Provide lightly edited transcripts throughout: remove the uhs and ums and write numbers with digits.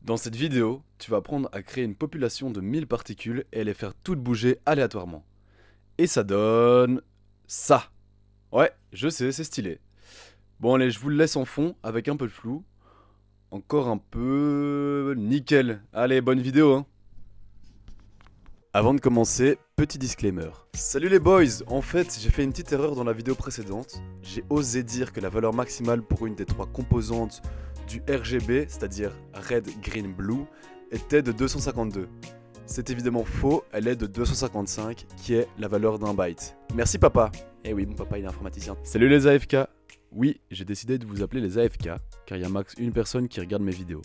Dans cette vidéo, tu vas apprendre à créer une population de 1000 particules et les faire toutes bouger aléatoirement. Et ça donne... ça. Ouais, je sais, c'est stylé. Bon allez, je vous le laisse en fond avec un peu de flou. Encore un peu... nickel. Allez, bonne vidéo hein. Avant de commencer, petit disclaimer. Salut les boys. En fait, j'ai fait une petite erreur dans la vidéo précédente. J'ai osé dire que la valeur maximale pour une des trois composantes du RGB, c'est-à-dire Red, Green, Blue, était de 252. C'est évidemment faux, elle est de 255, qui est la valeur d'un byte. Merci papa. Eh oui, mon papa il est informaticien. Salut les AFK. Oui, j'ai décidé de vous appeler les AFK, car il y a max une personne qui regarde mes vidéos.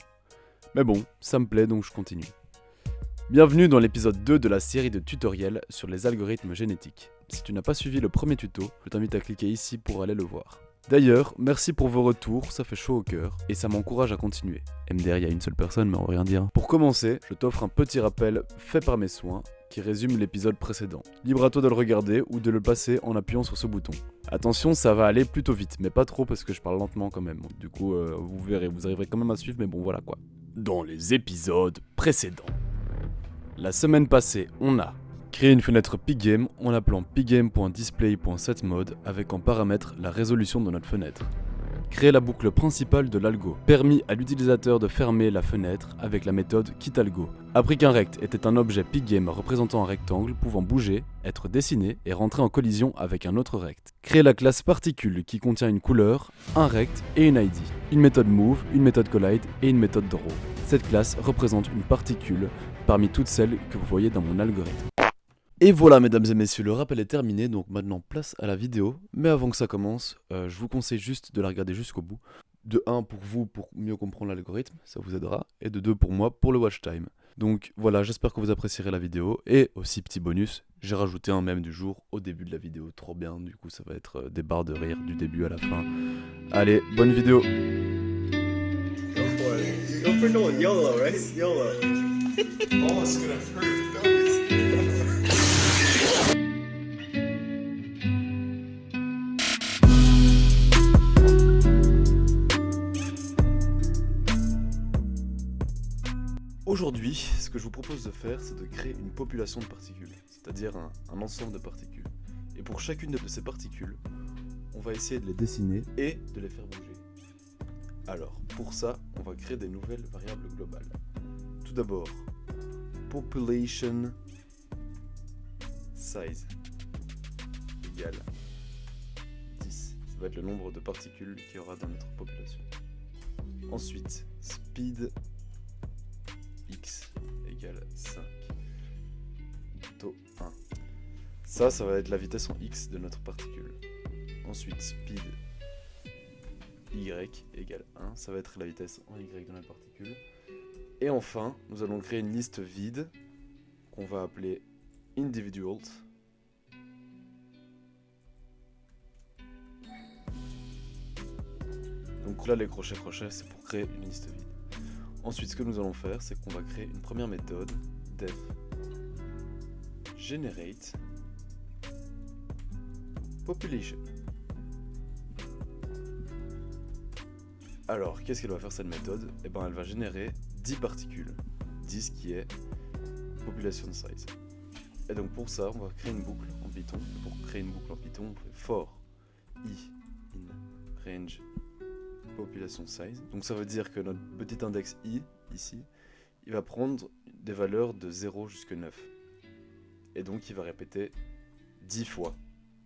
Mais bon, ça me plaît donc je continue. Bienvenue dans l'épisode 2 de la série de tutoriels sur les algorithmes génétiques. Si tu n'as pas suivi le premier tuto, je t'invite à cliquer ici pour aller le voir. D'ailleurs, merci pour vos retours, ça fait chaud au cœur, et ça m'encourage à continuer. MDR, il y a une seule personne, mais on va rien dire. Pour commencer, je t'offre un petit rappel fait par mes soins, qui résume l'épisode précédent. Libre à toi de le regarder ou de le passer en appuyant sur ce bouton. Attention, ça va aller plutôt vite, mais pas trop parce que je parle lentement quand même. Du coup, vous verrez, vous arriverez quand même à suivre, mais bon voilà quoi. Dans les épisodes précédents. La semaine passée, on a créé une fenêtre Pygame en l'appelant pygame.display.setMode avec en paramètre la résolution de notre fenêtre. Créer la boucle principale de l'algo, permis à l'utilisateur de fermer la fenêtre avec la méthode quitAlgo. Appris qu'un rect était un objet Pygame représentant un rectangle pouvant bouger, être dessiné et rentrer en collision avec un autre rect. Créer la classe particule qui contient une couleur, un rect et une ID. Une méthode move, une méthode collide et une méthode draw. Cette classe représente une particule parmi toutes celles que vous voyez dans mon algorithme. Et voilà mesdames et messieurs, le rappel est terminé, donc maintenant place à la vidéo. Mais avant que ça commence, je vous conseille juste de la regarder jusqu'au bout. De 1 pour vous, pour mieux comprendre l'algorithme, ça vous aidera. Et de 2 pour moi, pour le watch time. Donc voilà, j'espère que vous apprécierez la vidéo. Et aussi petit bonus, j'ai rajouté un mème du jour au début de la vidéo, trop bien. Du coup ça va être des barres de rire du début à la fin. Allez, bonne vidéo. Go for it. Go for no YOLO, right? YOLO. Oh, it's gonna hurt. Aujourd'hui, ce que je vous propose de faire, c'est de créer une population de particules, c'est-à-dire un ensemble de particules. Et pour chacune de ces particules, on va essayer de les dessiner et de les faire bouger. Alors, pour ça, on va créer des nouvelles variables globales. Tout d'abord, population size égale 10. Ça va être le nombre de particules qu'il y aura dans notre population. Ensuite, speed x égale 5. Taux 1. Ça va être la vitesse en x de notre particule. Ensuite, speed y égale 1. Ça va être la vitesse en y de notre particule. Et enfin, nous allons créer une liste vide qu'on va appeler individuals. Donc là, les crochets, c'est pour créer une liste vide. Ensuite, ce que nous allons faire, c'est qu'on va créer une première méthode, def generate population. Alors, qu'est-ce qu'elle va faire cette méthode? Eh ben, elle va générer 10 particules, 10 qui est population size. Et donc pour ça, on va créer une boucle en Python. Pour créer une boucle en Python, on fait for i in range population size. Donc ça veut dire que notre petit index i, ici, il va prendre des valeurs de 0 jusqu'à 9. Et donc il va répéter 10 fois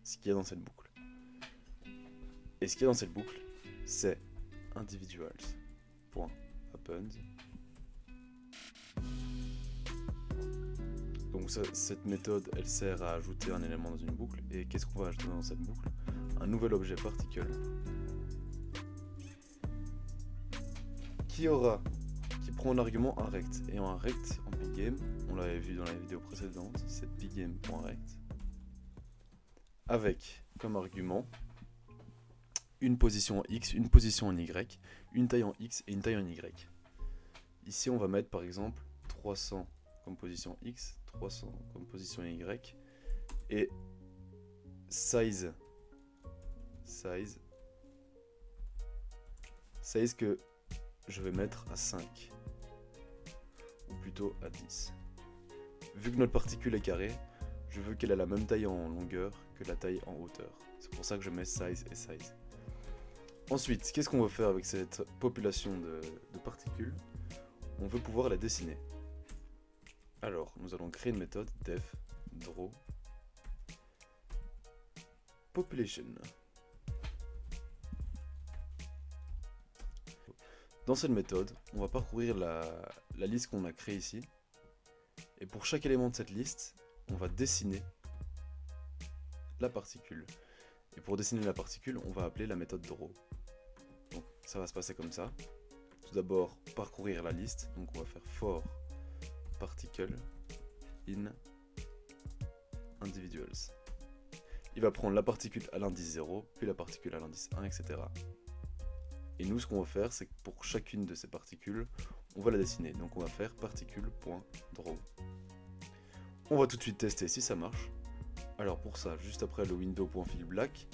ce qu'il y a dans cette boucle. Et ce qu'il y a dans cette boucle, c'est individuals.append. Donc cette méthode, elle sert à ajouter un élément dans une boucle. Et qu'est-ce qu'on va ajouter dans cette boucle? Un nouvel objet particle qui prend en argument un rect. Et un rect en Pygame, on l'avait vu dans la vidéo précédente, c'est pygame.rect, avec comme argument une position en x, une position en y, une taille en x et une taille en y. Ici on va mettre par exemple 300 comme position x, 300 comme position y, et size que je vais mettre à 5. plutôt à 10. Vu que notre particule est carrée, je veux qu'elle ait la même taille en longueur que la taille en hauteur. C'est pour ça que je mets size et size. Ensuite, qu'est-ce qu'on veut faire avec cette population de particules? On veut pouvoir la dessiner. Alors, nous allons créer une méthode def draw population. Dans cette méthode, on va parcourir la liste qu'on a créée ici. Et pour chaque élément de cette liste, on va dessiner la particule. Et pour dessiner la particule, on va appeler la méthode draw. Donc ça va se passer comme ça. Tout d'abord, parcourir la liste. Donc on va faire for particle in individuals. Il va prendre la particule à l'indice 0, puis la particule à l'indice 1, etc. Et nous, ce qu'on va faire, c'est que pour chacune de ces particules, on va la dessiner. Donc on va faire particule.draw. On va tout de suite tester si ça marche. Alors pour ça, juste après le window.fillBlack,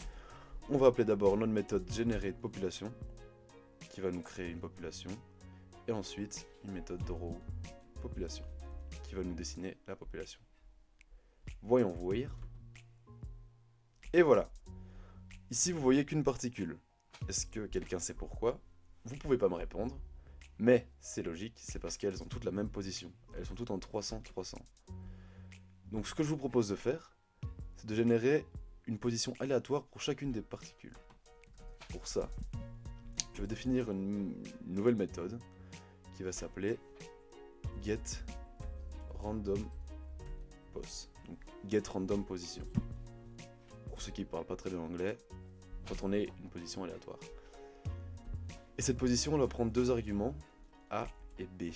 on va appeler d'abord notre méthode GeneratePopulation, qui va nous créer une population, et ensuite une méthode drawPopulation, qui va nous dessiner la population. Voyons voir. Et voilà. Ici, vous voyez qu'une particule. Est-ce que quelqu'un sait pourquoi? Vous pouvez pas me répondre, mais c'est logique, c'est parce qu'elles ont toutes la même position. Elles sont toutes en 300-300. Donc ce que je vous propose de faire, c'est de générer une position aléatoire pour chacune des particules. Pour ça, je vais définir une nouvelle méthode qui va s'appeler getRandomPos. Donc getRandomPosition. Pour ceux qui ne parlent pas très bien anglais, retourner une position aléatoire. Et cette position, elle va prendre deux arguments, A et B,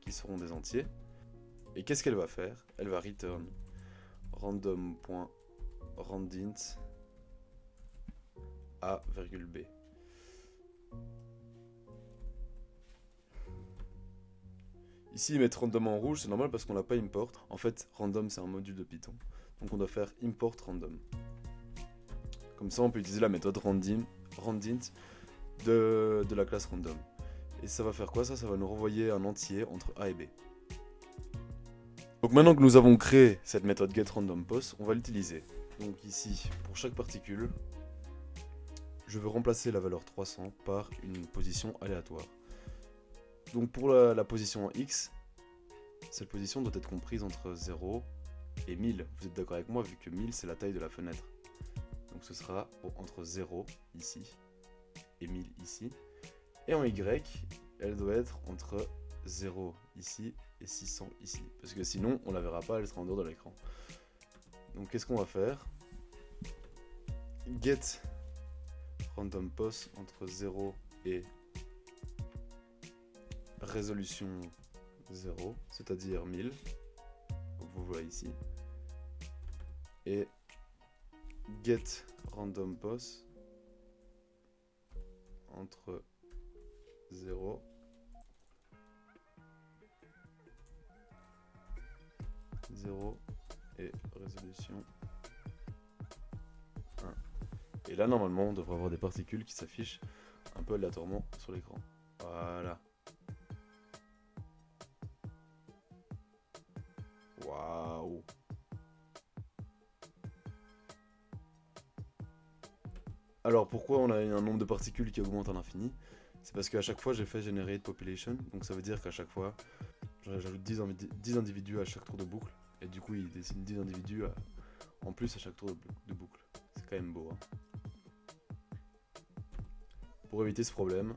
qui seront des entiers. Et qu'est-ce qu'elle va faire? Elle va return random.randint A,B. Ici, mettre random en rouge, c'est normal parce qu'on n'a pas import. En fait, random, c'est un module de Python. Donc on doit faire import random. Comme ça, on peut utiliser la méthode randint de la classe random. Et ça va faire quoi? Ça va nous renvoyer un entier entre A et B. Donc maintenant que nous avons créé cette méthode getRandomPos, on va l'utiliser. Donc ici, pour chaque particule, je veux remplacer la valeur 300 par une position aléatoire. Donc pour la position en X, cette position doit être comprise entre 0 et 1000. Vous êtes d'accord avec moi vu que 1000 c'est la taille de la fenêtre. Donc ce sera entre 0 ici et 1000 ici. Et en Y, elle doit être entre 0 ici et 600 ici. Parce que sinon, on la verra pas, elle sera en dehors de l'écran. Donc qu'est-ce qu'on va faire? Get randompos entre 0 et résolution 0, c'est-à-dire 1000. Donc vous voyez ici. Et get randompos entre 0 et résolution 1. Et là normalement on devrait avoir des particules qui s'affichent un peu aléatoirement sur l'écran. Voilà. Waouh. Alors pourquoi on a un nombre de particules qui augmente à l'infini? C'est parce qu'à chaque fois j'ai fait generate population, donc ça veut dire qu'à chaque fois j'ajoute 10 individus à chaque tour de boucle, et du coup il dessine 10 individus en plus à chaque tour de boucle. C'est quand même beau. Hein. Pour éviter ce problème,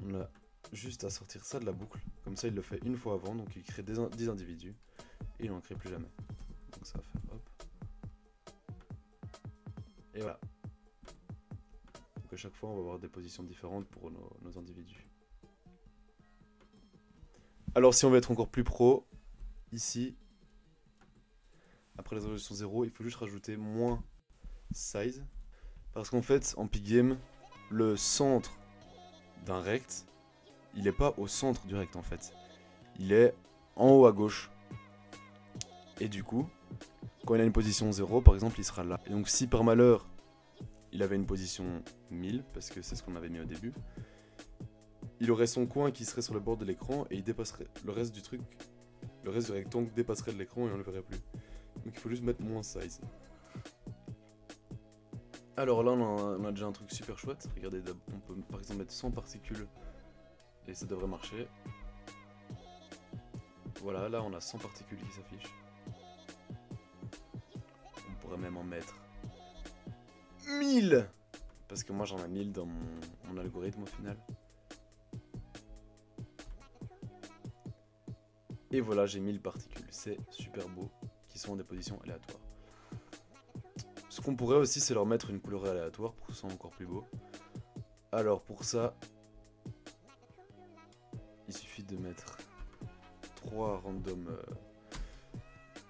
on a juste à sortir ça de la boucle, comme ça il le fait une fois avant, donc il crée 10 individus, et il n'en crée plus jamais. Donc ça va faire hop. Et voilà. Donc à chaque fois on va avoir des positions différentes pour nos individus. Alors si on veut être encore plus pro, ici, après la résolution 0, il faut juste rajouter moins size. Parce qu'en fait, en Pygame, le centre d'un rect, il n'est pas au centre du rect en fait. Il est en haut à gauche. Et du coup, quand il a une position 0, par exemple, il sera là. Et donc si par malheur, il avait une position 1000, parce que c'est ce qu'on avait mis au début, il aurait son coin qui serait sur le bord de l'écran et il dépasserait le reste du truc Le reste du rectangle dépasserait de l'écran et on le verrait plus. Donc il faut juste mettre moins size. Alors là on a déjà un truc super chouette. Regardez, on peut par exemple mettre 100 particules et ça devrait marcher. Voilà, là on a 100 particules qui s'affichent. On pourrait même en mettre 1000 parce que moi j'en ai 1000 dans mon algorithme au final. Et voilà, j'ai 1000 particules, c'est super beau, qui sont en des positions aléatoires. Ce qu'on pourrait aussi, c'est leur mettre une couleur aléatoire pour que ce soit encore plus beau. Alors pour ça, il suffit de mettre 3 random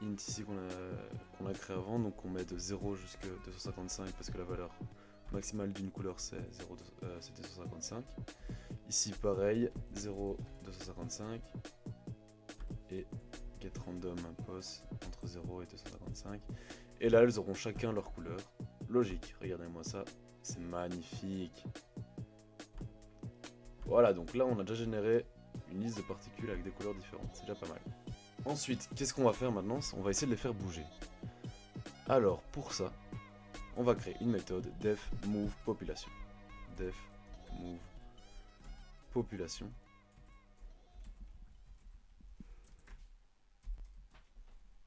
int ici qu'on a créé avant. Donc on met de 0 jusqu'à 255 parce que la valeur maximale d'une couleur c'est 255. Ici pareil, 0, 255. Et get random pos entre 0 et 255. Et là elles auront chacun leur couleur. Logique, regardez-moi ça, c'est magnifique. Voilà, donc là on a déjà généré une liste de particules avec des couleurs différentes, c'est déjà pas mal. Ensuite, qu'est-ce qu'on va faire maintenant? On va essayer de les faire bouger. Alors pour ça, on va créer une méthode def move population. Def move population.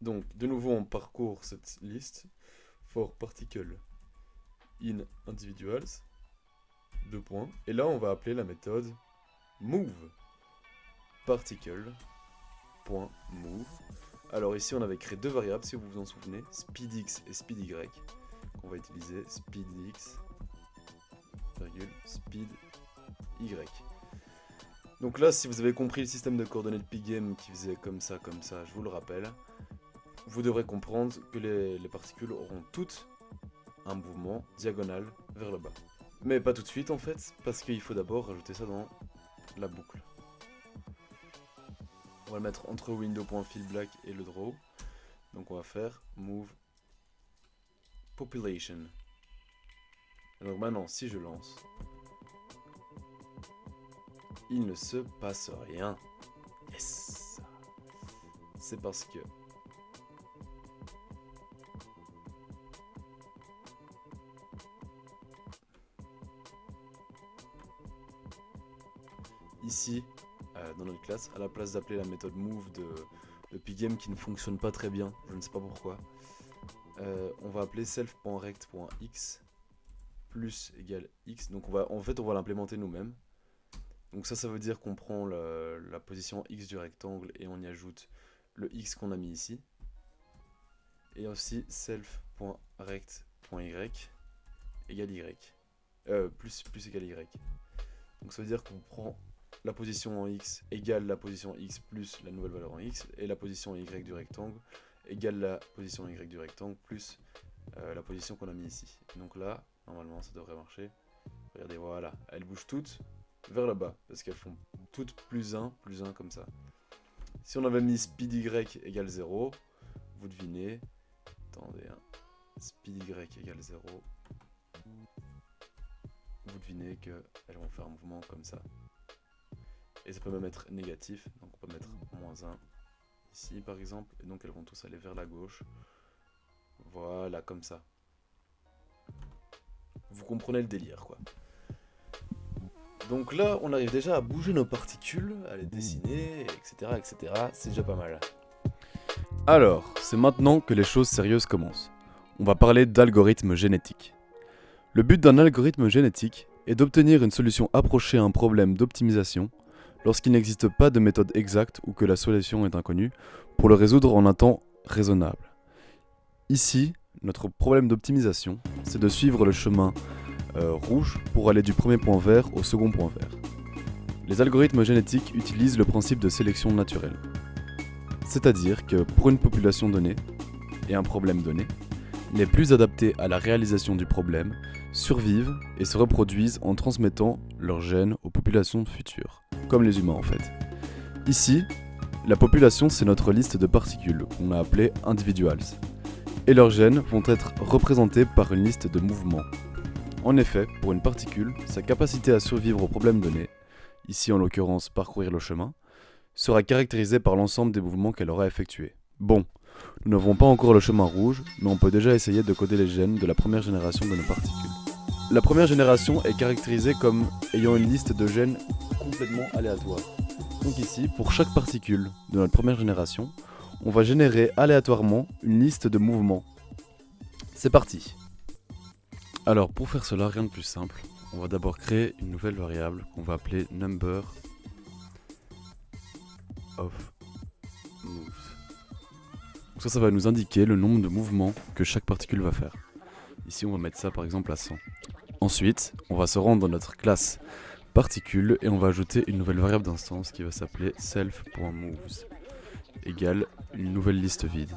Donc, de nouveau, on parcourt cette liste. For particle in individuals. 2 points. Et là, on va appeler la méthode move. Particle.move. Alors ici, on avait créé 2 variables, si vous vous en souvenez. SpeedX et SpeedY. On va utiliser SpeedX, SpeedY. Donc là, si vous avez compris le système de coordonnées de Pygame qui faisait comme ça, je vous le rappelle. Vous devrez comprendre que les particules auront toutes un mouvement diagonal vers le bas. Mais pas tout de suite en fait, parce qu'il faut d'abord rajouter ça dans la boucle. On va le mettre entre window.fillBlack et le draw. Donc on va faire move population. Et donc maintenant, si je lance, il ne se passe rien. Yes! C'est parce que ici, dans notre classe, à la place d'appeler la méthode move de Pygame qui ne fonctionne pas très bien, je ne sais pas pourquoi, on va appeler self.rect.x plus égale x. Donc en fait on va l'implémenter nous-mêmes. Donc ça veut dire qu'on prend la position x du rectangle et on y ajoute le x qu'on a mis ici. Et aussi self.rect.y égale y. Plus égale y. Donc ça veut dire qu'on prend la position en x égale la position x plus la nouvelle valeur en x, et la position y du rectangle égale la position y du rectangle plus la position qu'on a mis ici. Donc là, normalement ça devrait marcher. Regardez, voilà, elles bougent toutes vers le bas, parce qu'elles font toutes plus 1 comme ça. Si on avait mis speedy égale 0, vous devinez, attendez, speedy égale 0, vous devinez qu'elles vont faire un mouvement comme ça. Et ça peut même être négatif, donc on peut mettre -1 ici par exemple, et donc elles vont tous aller vers la gauche. Voilà, comme ça. Vous comprenez le délire, quoi. Donc là, on arrive déjà à bouger nos particules, à les dessiner, etc. etc. C'est déjà pas mal. Alors, c'est maintenant que les choses sérieuses commencent. On va parler d'algorithmes génétiques. Le but d'un algorithme génétique est d'obtenir une solution approchée à un problème d'optimisation lorsqu'il n'existe pas de méthode exacte ou que la solution est inconnue, pour le résoudre en un temps raisonnable. Ici, notre problème d'optimisation, c'est de suivre le chemin rouge pour aller du premier point vert au second point vert. Les algorithmes génétiques utilisent le principe de sélection naturelle. C'est-à-dire que pour une population donnée et un problème donné, les plus adaptés à la réalisation du problème survivent et se reproduisent en transmettant leurs gènes aux populations futures, comme les humains en fait. Ici, la population c'est notre liste de particules qu'on a appelée individuals, et leurs gènes vont être représentés par une liste de mouvements. En effet, pour une particule, sa capacité à survivre au problème donné, ici en l'occurrence parcourir le chemin, sera caractérisée par l'ensemble des mouvements qu'elle aura effectués. Bon, nous n'avons pas encore le chemin rouge, mais on peut déjà essayer de coder les gènes de la première génération de nos particules. La première génération est caractérisée comme ayant une liste de gènes complètement aléatoire. Donc ici, pour chaque particule de notre première génération, on va générer aléatoirement une liste de mouvements. C'est parti. Alors pour faire cela, rien de plus simple. On va d'abord créer une nouvelle variable qu'on va appeler number of moves. Donc ça va nous indiquer le nombre de mouvements que chaque particule va faire. Ici on va mettre ça par exemple à 100. Ensuite, on va se rendre dans notre classe particule et on va ajouter une nouvelle variable d'instance qui va s'appeler self.moves égale une nouvelle liste vide.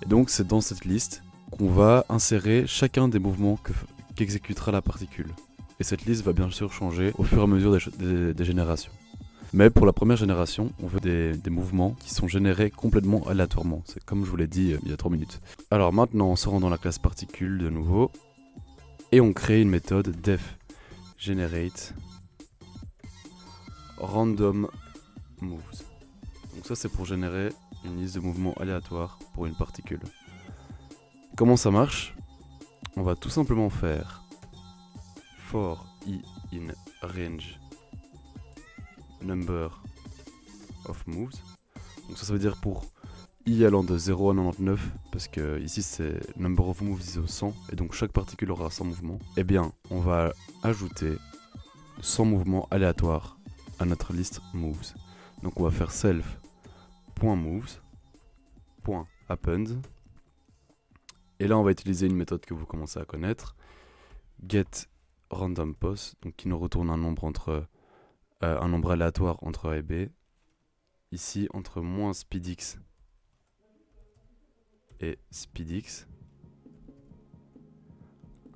Et donc c'est dans cette liste qu'on va insérer chacun des mouvements qu'exécutera la particule. Et cette liste va bien sûr changer au fur et à mesure des générations. Mais pour la première génération, on veut des mouvements qui sont générés complètement aléatoirement. C'est comme je vous l'ai dit il y a 3 minutes. Alors maintenant, on se rend dans la classe particule de nouveau. Et on crée une méthode def generate random moves. Donc ça c'est pour générer une liste de mouvements aléatoires pour une particule. Comment ça marche? On va tout simplement faire for i in range number of moves. Donc ça veut dire pour i allant de 0 à 99, parce que ici c'est number of moves is 100, et donc chaque particule aura 100 mouvements. Eh bien, on va ajouter 100 mouvements aléatoires à notre liste moves. Donc on va faire self.moves.append. Et là on va utiliser une méthode que vous commencez à connaître, getRandomPos, donc qui nous retourne un nombre aléatoire entre A et B. Ici entre -speedx et speedx,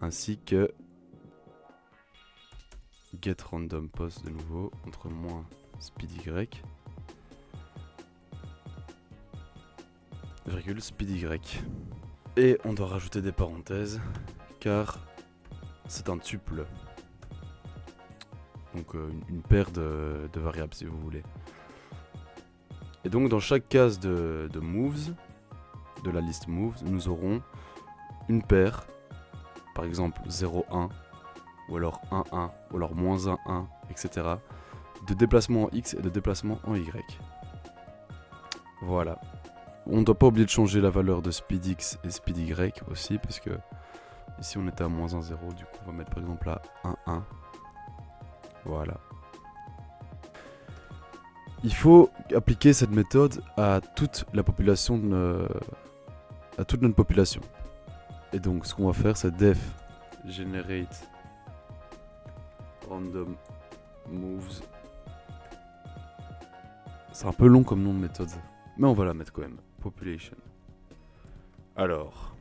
ainsi que getRandomPos de nouveau entre -speedy virgule speedy. Et on doit rajouter des parenthèses car c'est un tuple, donc une paire de variables si vous voulez. Et donc dans chaque case de moves, de la liste moves, nous aurons une paire, par exemple 0, 1, ou alors 1, 1, ou alors -1, 1, etc. de déplacement en X et de déplacement en Y. Voilà. On ne doit pas oublier de changer la valeur de speedx et speedy aussi, parce que ici on était à -1, 0, du coup on va mettre par exemple à 1, 1. Voilà. Il faut appliquer cette méthode à toute la population, à toute notre population. Et donc ce qu'on va faire, c'est def generate random moves. C'est un peu long comme nom de méthode, mais on va la mettre quand même. Population. Alors,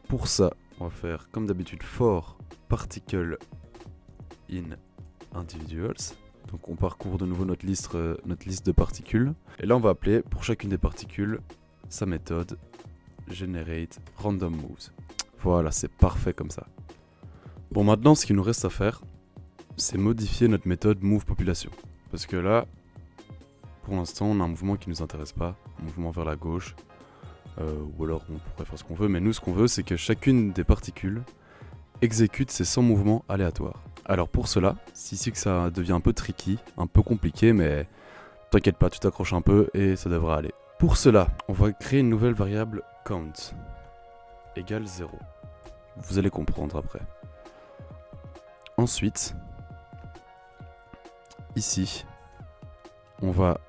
pour ça, on va faire comme d'habitude for particle in individuals. Donc on parcourt de nouveau notre liste de particules. Et là on va appeler pour chacune des particules sa méthode generate random moves. Voilà, c'est parfait comme ça. Bon, maintenant ce qu'il nous reste à faire, c'est modifier notre méthode move population. Parce que là, pour l'instant, on a un mouvement qui ne nous intéresse pas, un mouvement vers la gauche, ou alors on pourrait faire ce qu'on veut, mais nous ce qu'on veut c'est que chacune des particules exécute ses 100 mouvements aléatoires. Alors pour cela, c'est ici que ça devient un peu tricky, un peu compliqué, mais t'inquiète pas, tu t'accroches un peu et ça devrait aller. Pour cela, on va créer une nouvelle variable count égale 0. Vous allez comprendre après. Ensuite, ici, on va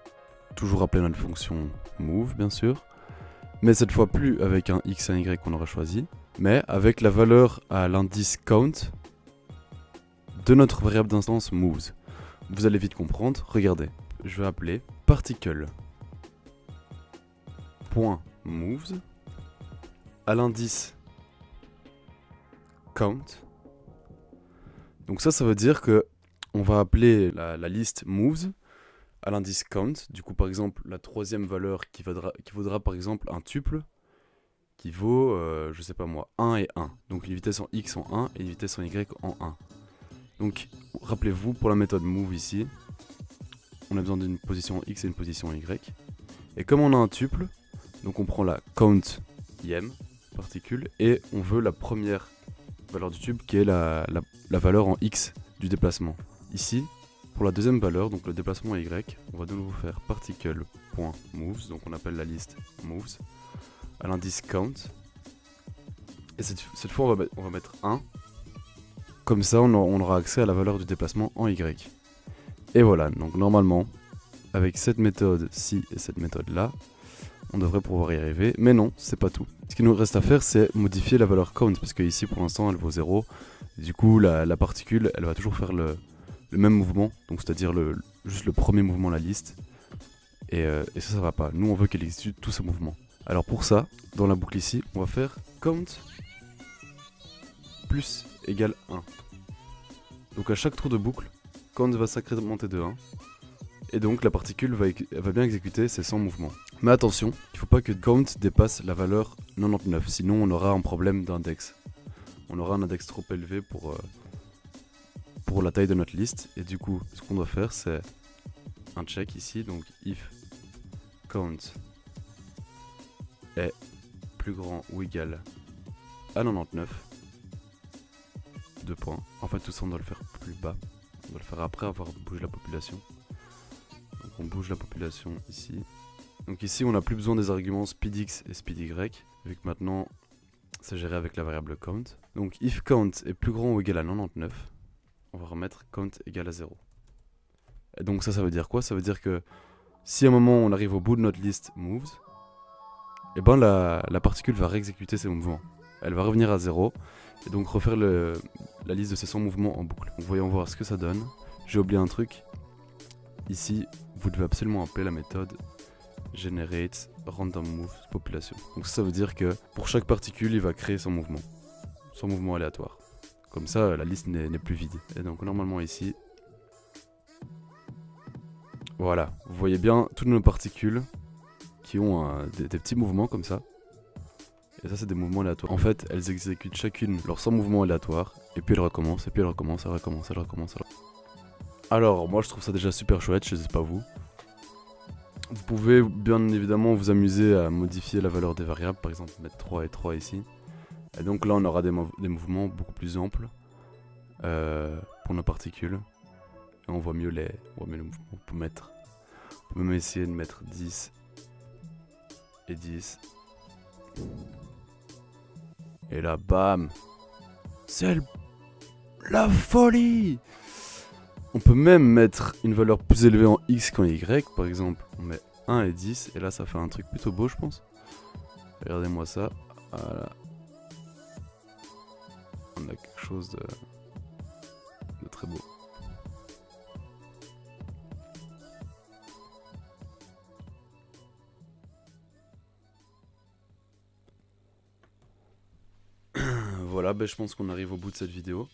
toujours appeler notre fonction move, bien sûr, mais cette fois plus avec un x et un y qu'on aura choisi, mais avec la valeur à l'indice count de notre variable d'instance moves. Vous allez vite comprendre, regardez, je vais appeler particle.moves à l'indice count. Donc ça veut dire que on va appeler la liste moves à l'indice count. Du coup, par exemple, la troisième valeur qui vaudra par exemple un tuple qui vaut, je sais pas moi, 1 et 1. Donc une vitesse en x en 1 et une vitesse en y en 1. Donc, rappelez-vous, pour la méthode move ici, on a besoin d'une position X et une position Y. Et comme on a un tuple, donc on prend la count im, particule, et on veut la première valeur du tuple qui est la valeur en X du déplacement. Ici, pour la deuxième valeur, donc le déplacement Y, on va de nouveau faire particle.moves, donc on appelle la liste moves, à l'indice count. Et cette fois, on va mettre 1. Comme ça, on aura accès à la valeur du déplacement en Y. Et voilà, donc normalement, avec cette méthode-ci et cette méthode-là, on devrait pouvoir y arriver. Mais non, c'est pas tout. Ce qu'il nous reste à faire, c'est modifier la valeur count, parce que ici, pour l'instant, elle vaut 0. Du coup, la particule, elle va toujours faire le même mouvement, donc c'est-à-dire juste le premier mouvement de la liste. Et ça va pas. Nous, on veut qu'elle exécute tous ces mouvements. Alors pour ça, dans la boucle ici, on va faire count plus égale 1. Donc à chaque tour de boucle, count va s'incrémenter de 1. Et donc la particule va bien exécuter ses 100 mouvements. Mais attention, il ne faut pas que count dépasse la valeur 99, sinon on aura un problème d'index. On aura un index trop élevé pour la taille de notre liste. Et du coup, ce qu'on doit faire, c'est un check ici, donc if count est plus grand ou égal à 99, 2 points. En fait, tout ça, on doit le faire plus bas. On doit le faire après avoir bougé la population. Donc on bouge la population ici. Donc ici, on n'a plus besoin des arguments speedx et speedy, vu que maintenant, c'est géré avec la variable count. Donc if count est plus grand ou égal à 99, on va remettre count égal à 0. Et donc ça veut dire quoi? Ça veut dire que si à un moment on arrive au bout de notre liste moves, et ben la particule va réexécuter ses mouvements. Elle va revenir à 0 et donc refaire la liste de ses 100 mouvements en boucle. Donc voyons voir ce que ça donne. J'ai oublié un truc. Ici, vous devez absolument appeler la méthode generate random move population. Donc ça veut dire que pour chaque particule, il va créer son mouvement aléatoire. Comme ça, la liste n'est plus vide. Et donc normalement ici, voilà, vous voyez bien toutes nos particules qui ont des petits mouvements comme ça. Et ça, c'est des mouvements aléatoires. En fait, elles exécutent chacune leurs 100 mouvements aléatoires, et puis elles recommencent, et puis elles recommencent, elles recommencent. Alors, moi je trouve ça déjà super chouette, je sais pas vous. Vous pouvez bien évidemment vous amuser à modifier la valeur des variables, par exemple mettre 3 et 3 ici. Et donc là, on aura des mouvements beaucoup plus amples pour nos particules. Et on voit mieux les mouvements. On peut même essayer de mettre 10 et 10. Et là, bam! C'est la folie! On peut même mettre une valeur plus élevée en X qu'en Y. Par exemple, on met 1 et 10. Et là, ça fait un truc plutôt beau, je pense. Regardez-moi ça. Voilà. On a quelque chose de très beau. Voilà, je pense qu'on arrive au bout de cette vidéo.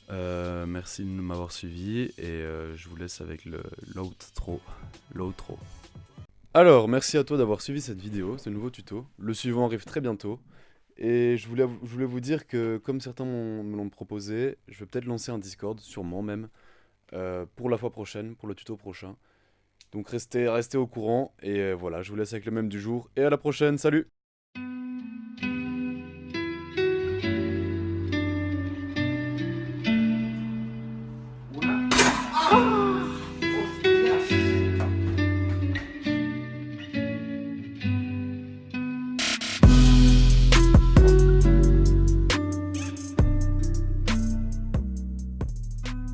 Merci de m'avoir suivi et je vous laisse avec l'outro. Alors, merci à toi d'avoir suivi cette vidéo, ce nouveau tuto. Le suivant arrive très bientôt. Et je voulais vous dire que, comme certains me l'ont proposé, je vais peut-être lancer un Discord, sûrement même, pour la fois prochaine, pour le tuto prochain. Donc restez au courant et voilà, je vous laisse avec le même du jour et à la prochaine, salut!